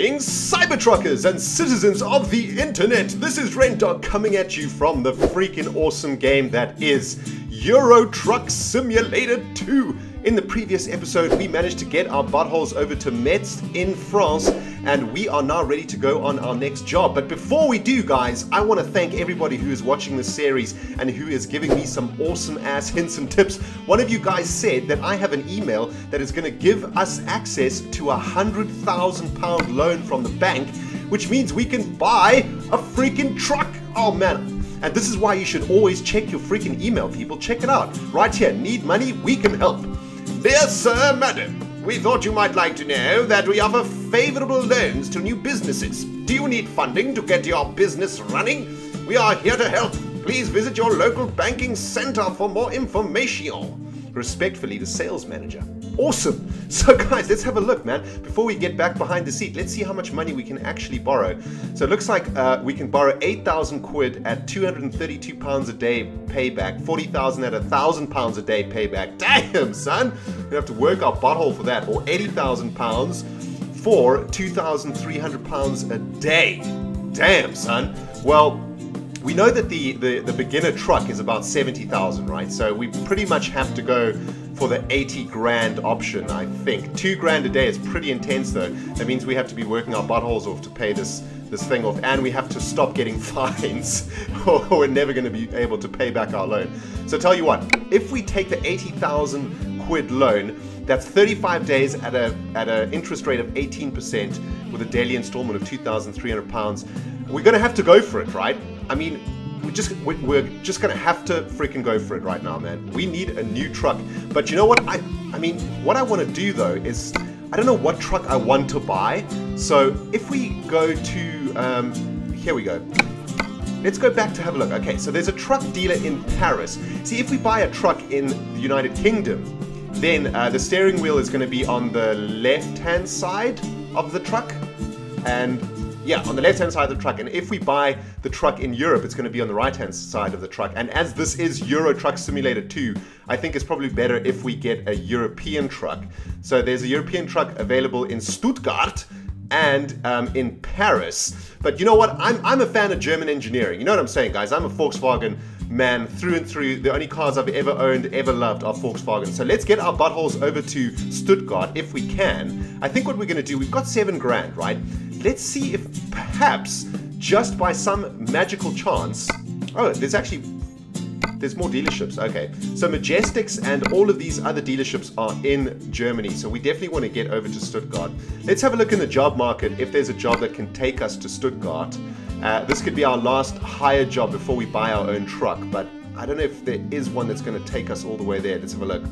Greetings, Cybertruckers and citizens of the internet. This is ReNDoG coming at you from the freaking awesome game that is Euro Truck Simulator 2. In the previous episode, we managed to get our buttholes over to Metz in France, and we are now ready to go on our next job. But before we do, guys, I want to thank everybody who is watching this series and who is giving me some awesome ass hints and tips. One of you guys said that I have an email that is going to give us access to a £100,000 loan from the bank, which means we can buy a freaking truck. Oh man. And this is why you should always check your freaking email, people. Check it out. Right here, need money, we can help. Dear Sir, Madam, we thought you might like to know that we offer favorable loans to new businesses. Do you need funding to get your business running? We are here to help. Please visit your local banking center for more information. Respectfully, the sales manager. Awesome. So guys, let's have a look, man. Before we get back behind the seat, let's see how much money we can actually borrow. So it looks like we can borrow 8,000 quid at £232 a day payback, 40,000 at £1,000 a day payback. Damn, son. We have to work our butthole for that. Or 80,000 pounds for £2,300 a day. Damn, son. Well, we know that the beginner truck is about 70,000, right? So we pretty much have to go for the 80 grand option, I think. 2 grand a day is pretty intense though. That means we have to be working our buttholes off to pay this thing off, and we have to stop getting fines or we're never going to be able to pay back our loan. So tell you what, if we take the 80,000 quid loan, that's 35 days at an interest rate of 18% with a daily installment of £2,300. We're going to have to go for it, right? I mean, we're just gonna have to freaking go for it right now, man. We need a new truck. But you know what? I mean, what I want to do though is, I don't know what truck I want to buy. So if we go to, here we go. Let's go back to have a look. Okay, so there's a truck dealer in Paris. See, if we buy a truck in the United Kingdom, then the steering wheel is going to be on the left-hand side of the truck, and yeah, on the left-hand side of the truck. And if we buy the truck in Europe, it's going to be on the right-hand side of the truck. And as this is Euro Truck Simulator 2, I think it's probably better if we get a European truck. So there's a European truck available in Stuttgart and in Paris. But you know what? I'm a fan of German engineering. You know what I'm saying, guys? I'm a Volkswagen man through and through. The only cars I've ever owned, ever loved are Volkswagen. So let's get our buttholes over to Stuttgart if we can. I think what we're going to do, we've got 7 grand, right? Let's see if perhaps, just by some magical chance... Oh, there's more dealerships. Okay, so Majestics and all of these other dealerships are in Germany, so we definitely want to get over to Stuttgart. Let's have a look in the job market if there's a job that can take us to Stuttgart. This could be our last hire job before we buy our own truck, but I don't know if there is one that's going to take us all the way there. Let's have a look.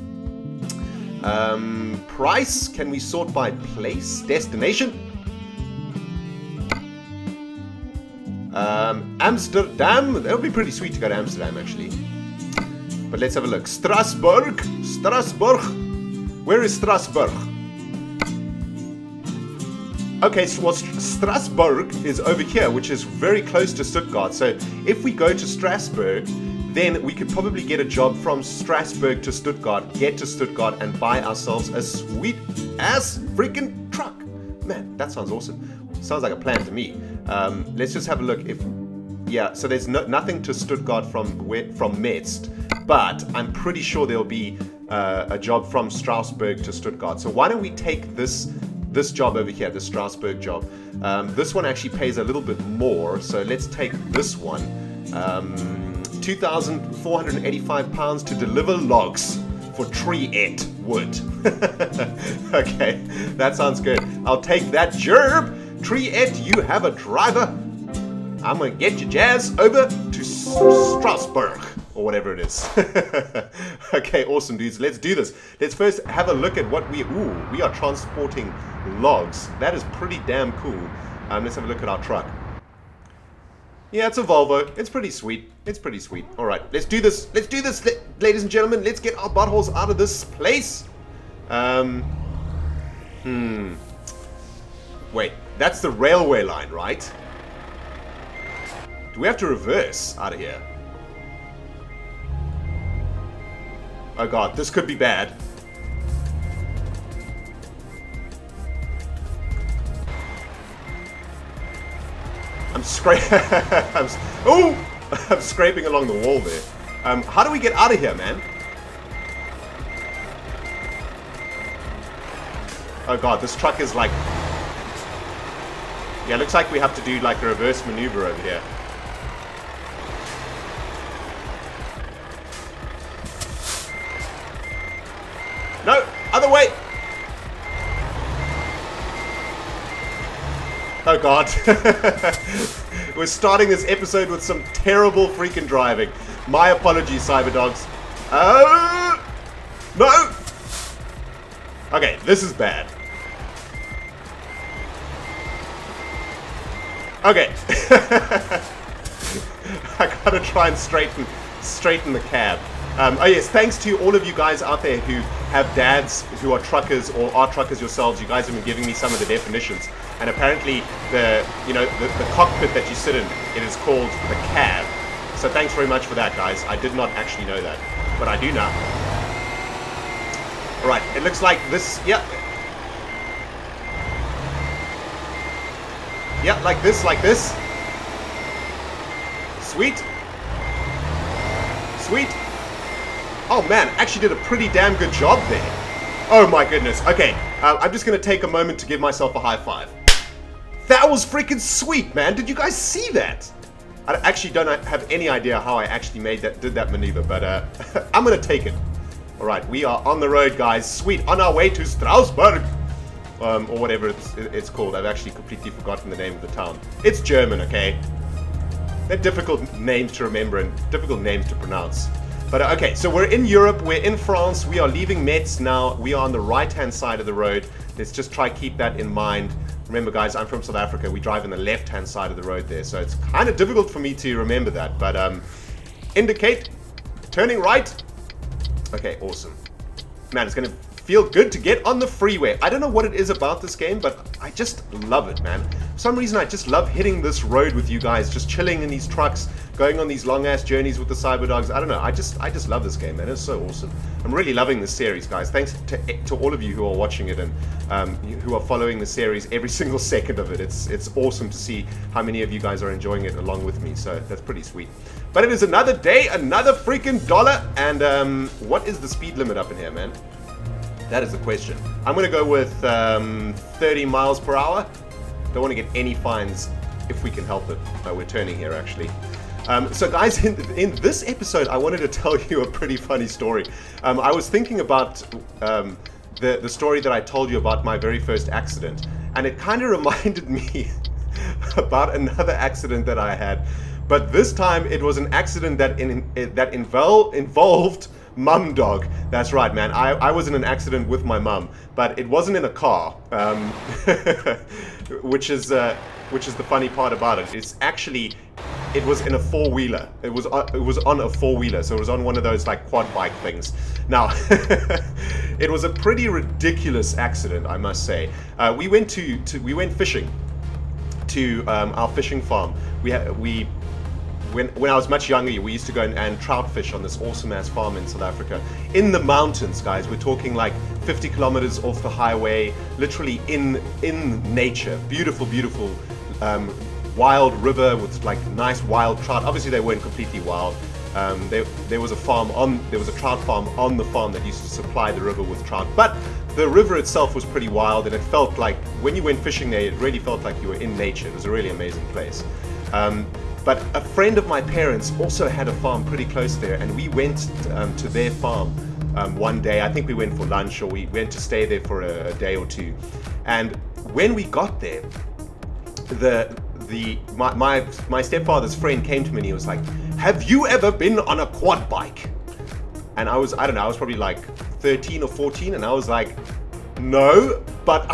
Price, can we sort by place? Destination? Amsterdam, that would be pretty sweet to go to Amsterdam actually. But let's have a look. Strasbourg. Where is Strasbourg? Okay, so well, Strasbourg is over here, which is very close to Stuttgart. So if we go to Strasbourg, then we could probably get a job from Strasbourg to Stuttgart, get to Stuttgart and buy ourselves a sweet ass freaking truck. Man, that sounds awesome. Sounds like a plan to me. Let's just have a look. Yeah, so there's nothing to Stuttgart from Metz, but I'm pretty sure there'll be a job from Strasbourg to Stuttgart. So why don't we take this job over here, the Strasbourg job. This one actually pays a little bit more, so let's take this one. £2,485 to deliver logs for tree-et wood. Okay, that sounds good. I'll take that job. Tree-et, you have a driver. I'm gonna get your jazz over to Strasbourg, or whatever it is. Okay, awesome dudes, let's do this. Let's first have a look at what we are transporting logs. That is pretty damn cool. Let's have a look at our truck. Yeah, it's a Volvo. It's pretty sweet. It's pretty sweet. All right, let's do this. Let's do this, ladies and gentlemen. Let's get our buttholes out of this place. Wait, that's the railway line, right? Do we have to reverse out of here? Oh god, this could be bad. I'm scraping along the wall there. How do we get out of here, man? Oh god, this truck is like... Yeah, looks like we have to do like a reverse maneuver over here. No, other way! Oh god. We're starting this episode with some terrible freaking driving. My apologies, Cyberdogs. No! Okay, this is bad. Okay. I gotta try and straighten the cab. Oh yes, thanks to all of you guys out there who have dads who are truckers or are truckers yourselves. You guys have been giving me some of the definitions. And apparently the cockpit that you sit in, it is called the cab. So thanks very much for that, guys. I did not actually know that, but I do now. Alright, it looks like this, yeah. Yeah, like this. Sweet. Sweet. Oh man, actually did a pretty damn good job there. Oh my goodness. Okay, I'm just gonna take a moment to give myself a high five. That was freaking sweet, man. Did you guys see that? I actually don't have any idea how I actually did that maneuver, but I'm gonna take it. All right, we are on the road, guys. Sweet, on our way to Strasbourg, or whatever it's called. I've actually completely forgotten the name of the town. It's German, okay? They're difficult names to remember and difficult names to pronounce. But okay, so we're in Europe, we're in France, we are leaving Metz now. We are on the right-hand side of the road. Let's just try keep that in mind. Remember, guys, I'm from South Africa. We drive on the left-hand side of the road there, so it's kind of difficult for me to remember that. But indicate, turning right. Okay, awesome. Man, it's going to feel good to get on the freeway. I don't know what it is about this game, but I just love it, man. For some reason, I just love hitting this road with you guys, just chilling in these trucks, going on these long-ass journeys with the Cyberdogs. I don't know. I just love this game, man. It's so awesome. I'm really loving this series, guys. Thanks to all of you who are watching it and who are following the series every single second of it. It's awesome to see how many of you guys are enjoying it along with me. So that's pretty sweet. But it is another day, another freaking dollar. And what is the speed limit up in here, man? That is the question. I'm going to go with 30 miles per hour. Don't want to get any fines if we can help it. We're turning here, actually. So guys, in this episode, I wanted to tell you a pretty funny story. I was thinking about the story that I told you about my very first accident. And it kind of reminded me about another accident that I had. But this time, it was an accident that involved MamaDog. That's right, man. I was in an accident with my mum, but it wasn't in a car, which is the funny part about it. It's actually, it was in a four-wheeler. It was on a four-wheeler, so it was on one of those like quad bike things. Now, it was a pretty ridiculous accident, I must say. We went fishing to our fishing farm. When I was much younger, we used to go and trout fish on this awesome-ass farm in South Africa. In the mountains, guys. We're talking like 50 kilometers off the highway, literally in nature. Beautiful, beautiful wild river with like nice wild trout. Obviously, they weren't completely wild. There was a trout farm on the farm that used to supply the river with trout. But the river itself was pretty wild, and it felt like, when you went fishing there, it really felt like you were in nature. It was a really amazing place. But a friend of my parents also had a farm pretty close there, and we went to their farm one day. I think we went for lunch, or we went to stay there for a day or two. And when we got there, my stepfather's friend came to me and he was like, "Have you ever been on a quad bike?" And I don't know, I was probably like 13 or 14, and I was like, "No, but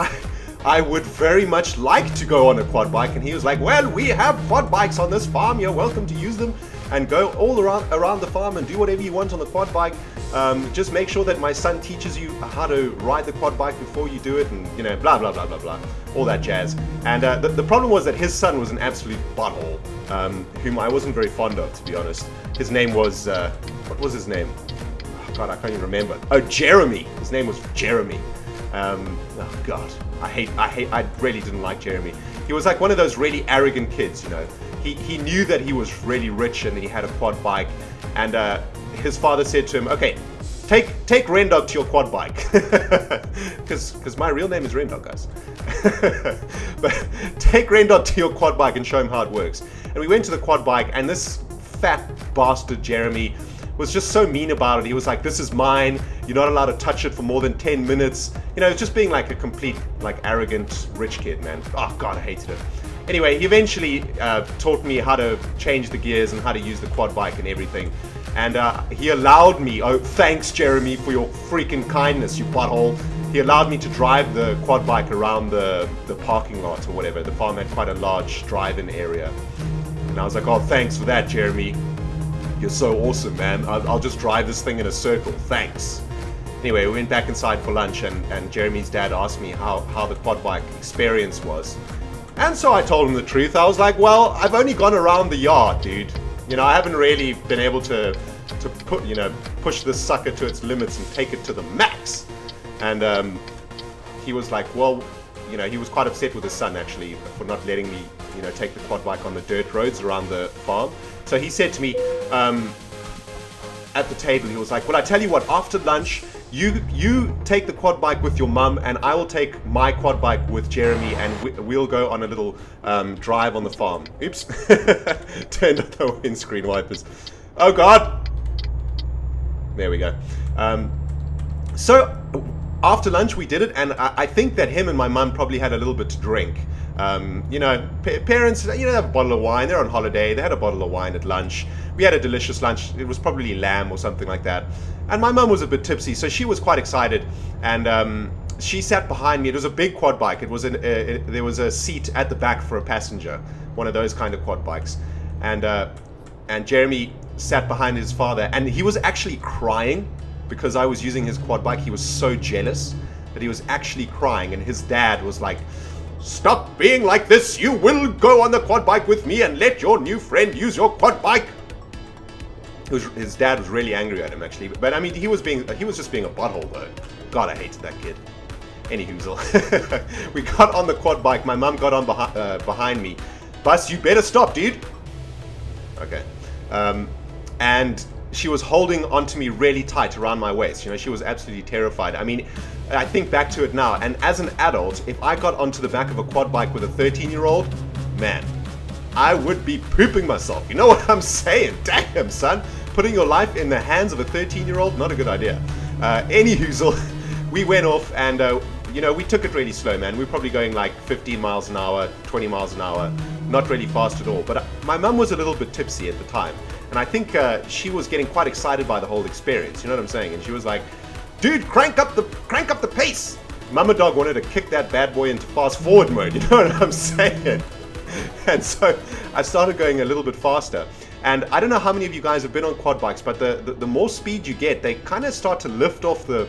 I would very much like to go on a quad bike." And he was like, "Well, we have quad bikes on this farm. You're welcome to use them and go all around the farm and do whatever you want on the quad bike. Just make sure that my son teaches you how to ride the quad bike before you do it, and you know, blah blah blah blah blah, all that jazz." And the problem was that his son was an absolute butthole, whom I wasn't very fond of, to be honest. His name was what was his name? Oh, God, I can't even remember. Oh, Jeremy. His name was Jeremy. Oh God, I really didn't like Jeremy. He was like one of those really arrogant kids, you know. he knew that he was really rich and he had a quad bike, and his father said to him, okay, take ReNDoG to your quad bike, because my real name is ReNDoG, guys. But take ReNDoG to your quad bike and show him how it works. And we went to the quad bike, and this fat bastard Jeremy was just so mean about it. He was like, this is mine, you're not allowed to touch it for more than 10 minutes. You know, just being like a complete, like, arrogant rich kid, man. Oh god, I hated it. Anyway, he eventually taught me how to change the gears and how to use the quad bike and everything. And he allowed me, oh thanks Jeremy for your freaking kindness, you butthole. He allowed me to drive the quad bike around the parking lot or whatever. The farm had quite a large drive-in area. And I was like, oh thanks for that, Jeremy. You're so awesome, man. I'll just drive this thing in a circle, thanks. Anyway, we went back inside for lunch, and Jeremy's dad asked me how the quad bike experience was. And so I told him the truth. I was like, well, I've only gone around the yard, dude. You know, I haven't really been able to put, you know, push this sucker to its limits and take it to the max. And he was like, well, you know, he was quite upset with his son actually for not letting me, you know, take the quad bike on the dirt roads around the farm. So he said to me at the table, he was like, well, I tell you what, after lunch, you take the quad bike with your mum, and I will take my quad bike with Jeremy, and we'll go on a little drive on the farm. Oops. Turned up the windscreen wipers. Oh god! There we go. So after lunch we did it, and I think that him and my mum probably had a little bit to drink. You know, parents, you know, they have a bottle of wine, they're on holiday, they had a bottle of wine at lunch. We had a delicious lunch, it was probably lamb or something like that. And my mum was a bit tipsy, so she was quite excited, and she sat behind me. It was a big quad bike. It was there was a seat at the back for a passenger, one of those kind of quad bikes. And Jeremy sat behind his father, and he was actually crying because I was using his quad bike. He was so jealous that he was actually crying, and his dad was like, stop being like this, you will go on the quad bike with me and let your new friend use your quad bike. His dad was really angry at him actually, but I mean he was just being a butthole though. God, I hated that kid. Anywho, we got on the quad bike. My mum got on behind me. Bus, you better stop, dude. Okay, and she was holding onto me really tight around my waist. You know, she was absolutely terrified. I mean, I think back to it now, and as an adult, if I got onto the back of a quad bike with a 13-year-old, man, I would be pooping myself. You know what I'm saying? Damn, son. Putting your life in the hands of a 13-year-old, not a good idea. Anywho, we went off, and you know, we took it really slow, man. We were probably going like 15 miles an hour, 20 miles an hour, not really fast at all. But my mum was a little bit tipsy at the time, and I think she was getting quite excited by the whole experience. You know what I'm saying? And she was like, dude, crank up the pace. MamaDog wanted to kick that bad boy into fast forward mode. You know what I'm saying? And so I started going a little bit faster. And I don't know how many of you guys have been on quad bikes, but the more speed you get, they kind of start to lift off the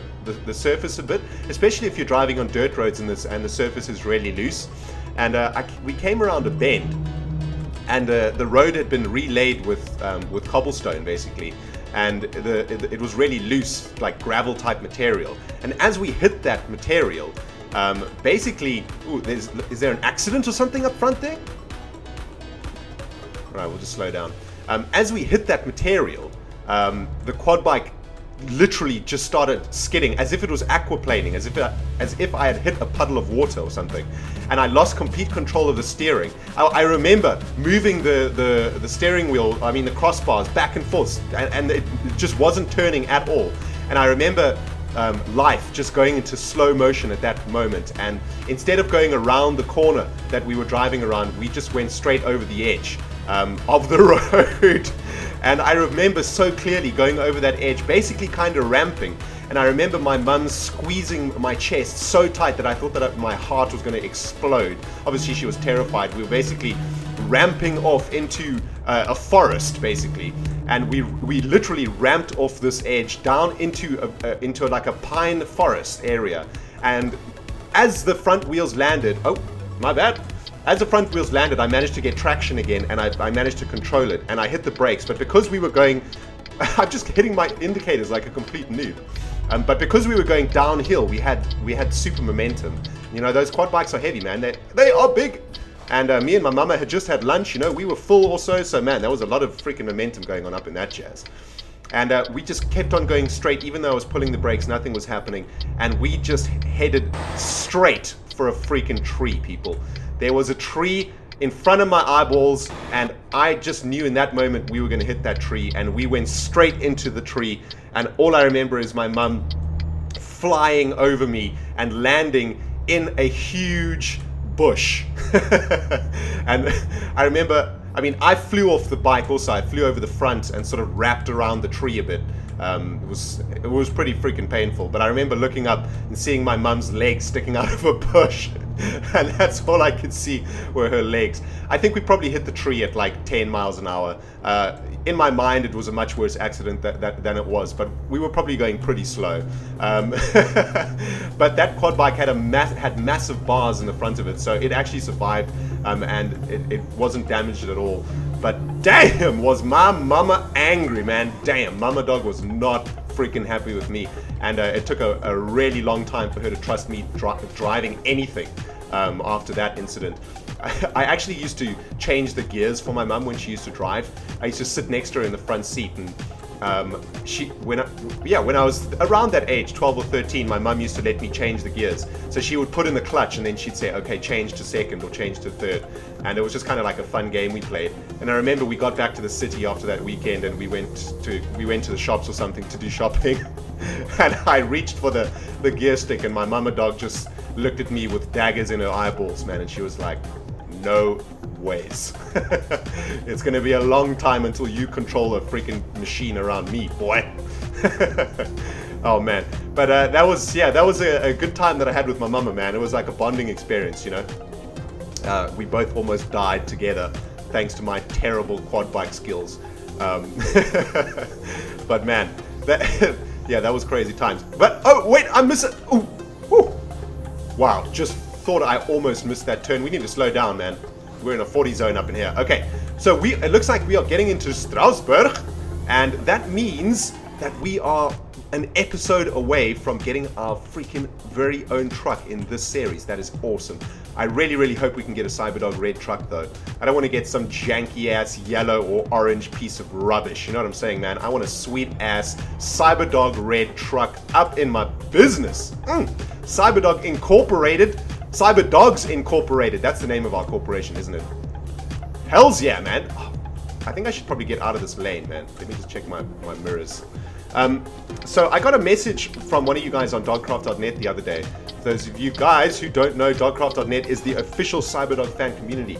surface a bit, especially if you're driving on dirt roads and the surface is really loose. And we came around a bend, and the road had been relaid with cobblestone basically, and it was really loose, like gravel type material. And as we hit that material, basically, ooh, is there an accident or something up front there? Alright, we'll just slow down. As we hit that material, the quad bike literally just started skidding as if it was aquaplaning, as if I had hit a puddle of water or something, and I lost complete control of the steering. I remember moving the steering wheel, I mean the crossbars, back and forth, and it just wasn't turning at all. And I remember life just going into slow motion at that moment, and instead of going around the corner that we were driving around, we just went straight over the edge of the road. And I remember so clearly going over that edge, basically kind of ramping, and I remember my mum squeezing my chest so tight that I thought that my heart was going to explode. Obviously she was terrified. We were basically ramping off into a forest basically, and we literally ramped off this edge down into like a pine forest area. And as the front wheels landed, oh my bad, as the front wheels landed, I managed to get traction again, and I managed to control it, and I hit the brakes. But because we were going, I'm just hitting my indicators like a complete noob. But because we were going downhill, we had super momentum. You know, those quad bikes are heavy, man. They are big. And me and my mama had just had lunch, you know, we were full also, so man, there was a lot of freaking momentum going on up in that jazz. And we just kept on going straight, even though I was pulling the brakes, nothing was happening. And we just headed straight for a freaking tree, people. There was a tree in front of my eyeballs, and I just knew in that moment we were going to hit that tree, and we went straight into the tree. And all I remember is my mum flying over me and landing in a huge bush. And I remember, I mean, I flew off the bike also. I flew over the front and sort of wrapped around the tree a bit. It was pretty freaking painful, but I remember looking up and seeing my mum's legs sticking out of a bush, and that's all I could see were her legs. I think we probably hit the tree at like 10 miles an hour. In my mind, it was a much worse accident than it was, but we were probably going pretty slow. But that quad bike had massive bars in the front of it, so it actually survived, and it wasn't damaged at all. But damn, was my mama angry, man. Damn, MamaDog was not freaking happy with me. And it took a really long time for her to trust me driving anything after that incident. I actually used to change the gears for my mum when she used to drive. I used to sit next to her in the front seat, and when I was around that age, 12 or 13, my mum used to let me change the gears. So she would put in the clutch, and then she'd say, okay, change to second or change to third. And it was just kind of like a fun game we played. And I remember we got back to the city after that weekend, and we went to the shops or something to do shopping. And I reached for the gear stick, and my MamaDog just looked at me with daggers in her eyeballs, man, and she was like, no ways. It's gonna be a long time until you control a freaking machine around me, boy. Oh man, but that was a good time that I had with my mama, man. It was like a bonding experience, you know. We both almost died together thanks to my terrible quad bike skills. But man, that was crazy times. But oh wait, I miss it. Ooh, ooh. Wow, just thought I almost missed that turn. We need to slow down, man. We're in a 40 zone up in here. Okay, so it looks like we are getting into Strasbourg, and that means that we are an episode away from getting our freaking very own truck in this series. That is awesome. I really hope we can get a CyberDog red truck though. I don't want to get some janky ass yellow or orange piece of rubbish. You know what I'm saying, man? I want a sweet ass CyberDog red truck up in my business. CyberDog Incorporated. CyberDogs Incorporated. That's the name of our corporation, isn't it? Hells yeah, man. Oh, I think I should probably get out of this lane, man. Let me just check my mirrors. So I got a message from one of you guys on dogcraft.net the other day. Those of you guys who don't know, dogcraft.net is the official CyberDog fan community,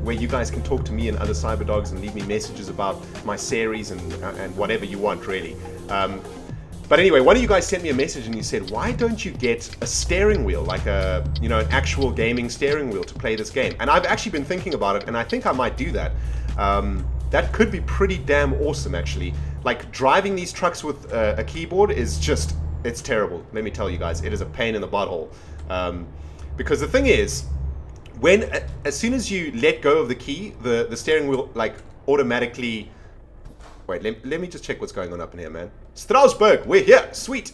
where you guys can talk to me and other CyberDogs and leave me messages about my series and whatever you want, really. But anyway, one of you guys sent me a message and you said, why don't you get a steering wheel, like an actual gaming steering wheel to play this game? And I've actually been thinking about it, and I think I might do that. That could be pretty damn awesome, actually. Like, driving these trucks with a keyboard is just, it's terrible. Let me tell you guys, it is a pain in the butthole. Because the thing is, as soon as you let go of the key, the steering wheel, like, automatically... Wait, let me just check what's going on up in here, man. Strasbourg, we're here, sweet.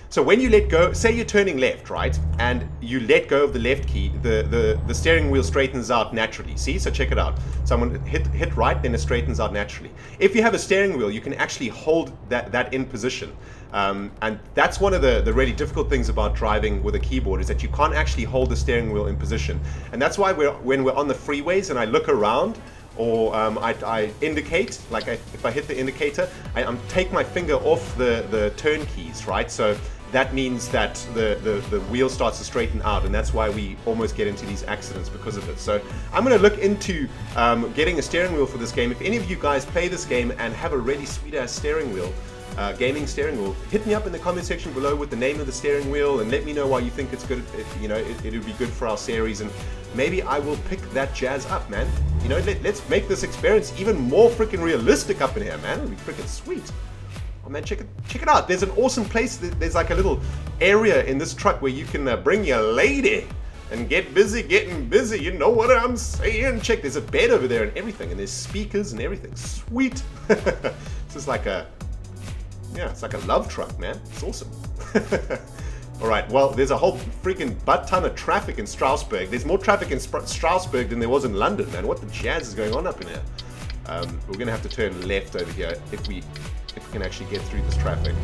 So when you let go, say you're turning left, right? And you let go of the left key, the steering wheel straightens out naturally. See, so check it out. So I'm gonna hit right, then it straightens out naturally. If you have a steering wheel, you can actually hold that in position. And that's one of the really difficult things about driving with a keyboard, is that you can't actually hold the steering wheel in position. And that's why when we're on the freeways and I look around, or I indicate, like if I hit the indicator, I take my finger off the turn keys, right? So that means that the wheel starts to straighten out, and that's why we almost get into these accidents because of it. So I'm going to look into getting a steering wheel for this game. If any of you guys play this game and have a really sweet ass steering wheel, gaming steering wheel, hit me up in the comment section below with the name of the steering wheel and let me know why you think it's good. It would be good for our series, and maybe I will pick that jazz up, man. Let's make this experience even more freaking realistic up in here, man. It'll be freaking sweet. Oh man, check it out. There's an awesome place. There's like a little area in this truck where you can bring your lady and get busy getting busy. You know what I'm saying? Check, there's a bed over there and everything, and there's speakers and everything. Sweet. This is like it's like a love truck, man. It's awesome. Alright, well, there's a whole freaking butt ton of traffic in Strasbourg. There's more traffic in Strasbourg than there was in London, man. What the jazz is going on up in here? We're going to have to turn left over here if we can actually get through this traffic.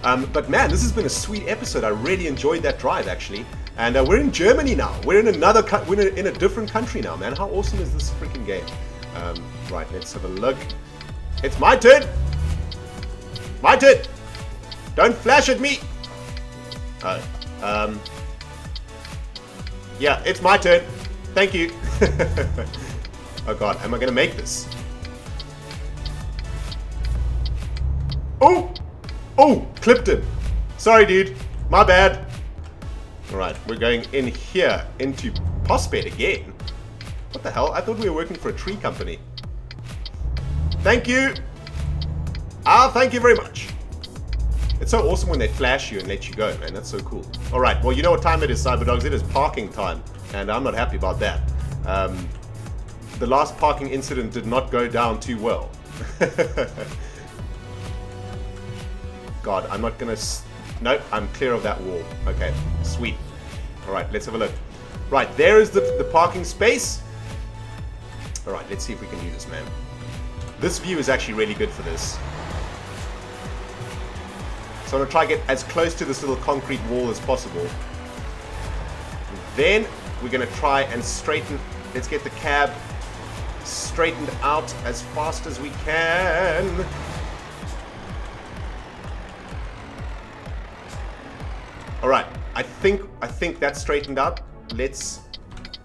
But man, this has been a sweet episode. I really enjoyed that drive, actually. And we're in Germany now. We're in we're in a different country now, man. How awesome is this freaking game? Right, let's have a look. It's my turn! My turn! Don't flash at me! Yeah, it's my turn. Thank you. Oh god, am I gonna make this? Oh! Oh! Clipped him. Sorry, dude. My bad. Alright, we're going in here into Postbed again. What the hell? I thought we were working for a tree company. Thank you! Ah, thank you very much. It's so awesome when they flash you and let you go, man. That's so cool. Alright, well, you know what time it is, Cyberdogs. It is parking time. And I'm not happy about that. The last parking incident did not go down too well. God, I'm not gonna... Nope, I'm clear of that wall. Okay, sweet. Alright, let's have a look. Right, there is the parking space. Alright, let's see if we can do this, man. This view is actually really good for this. So I'm going to try to get as close to this little concrete wall as possible. And then we're going to try and straighten... Let's get the cab straightened out as fast as we can. Alright, I think that's straightened out. Let's...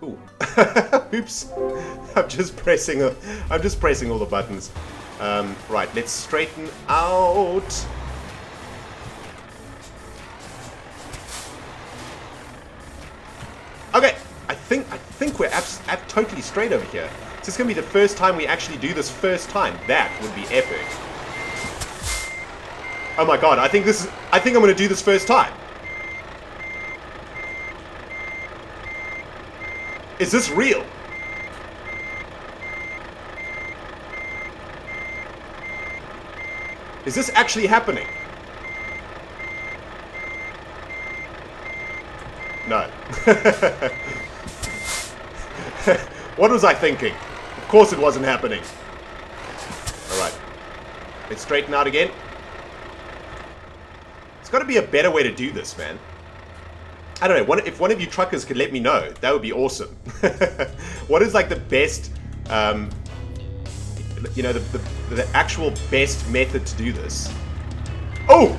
Ooh. Oops. I'm just pressing all the buttons. Right, let's straighten out. Okay, I think we're totally straight over here. So it's gonna be the first time we actually do this first time. That would be epic. Oh my god, I think I'm gonna do this first time. Is this real? Is this actually happening? No. What was I thinking? Of course it wasn't happening. Alright. Let's straighten out again. There's got to be a better way to do this, man. I don't know, if one of you truckers could let me know, that would be awesome. What is like the best, you know, the actual best method to do this? Oh!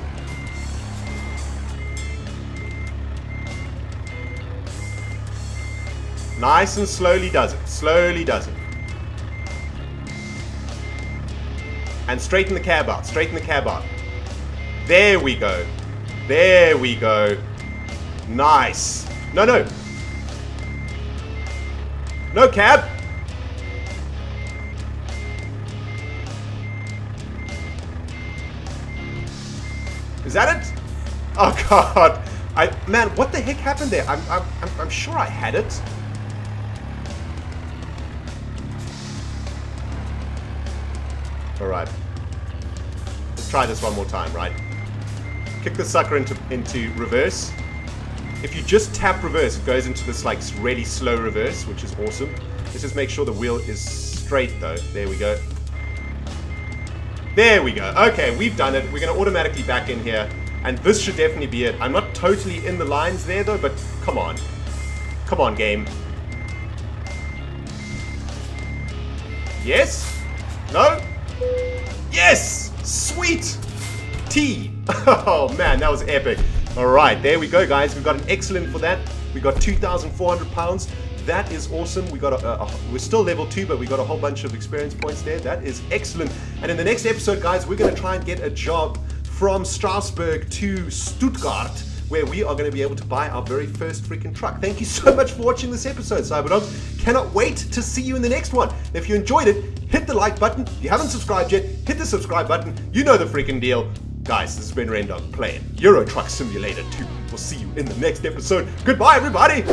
Nice and slowly does it. Slowly does it. And straighten the cab out. Straighten the cab out. There we go. There we go. Nice. No, no. No, cab. Is that it? Oh god. Man, what the heck happened there? I'm sure I had it. Alright. Let's try this one more time, right? Kick the sucker into reverse. If you just tap reverse, it goes into this like really slow reverse, which is awesome. Let's just make sure the wheel is straight though. There we go. There we go. Okay, we've done it. We're going to automatically back in here. And this should definitely be it. I'm not totally in the lines there though, but come on. Come on, game. Yes? No? Yes! Sweet! T! Oh man, that was epic. Alright, there we go, guys. We've got an excellent for that. We got 2,400 pounds. That is awesome. We got we're still level 2, but we got a whole bunch of experience points there. That is excellent. And in the next episode, guys, we're going to try and get a job from Strasbourg to Stuttgart, where we are going to be able to buy our very first freaking truck. Thank you so much for watching this episode, CyberDogs. Cannot wait to see you in the next one. If you enjoyed it, hit the like button. If you haven't subscribed yet, hit the subscribe button. You know the freaking deal. Guys, this has been ReNDoG playing Euro Truck Simulator 2. We'll see you in the next episode. Goodbye, everybody!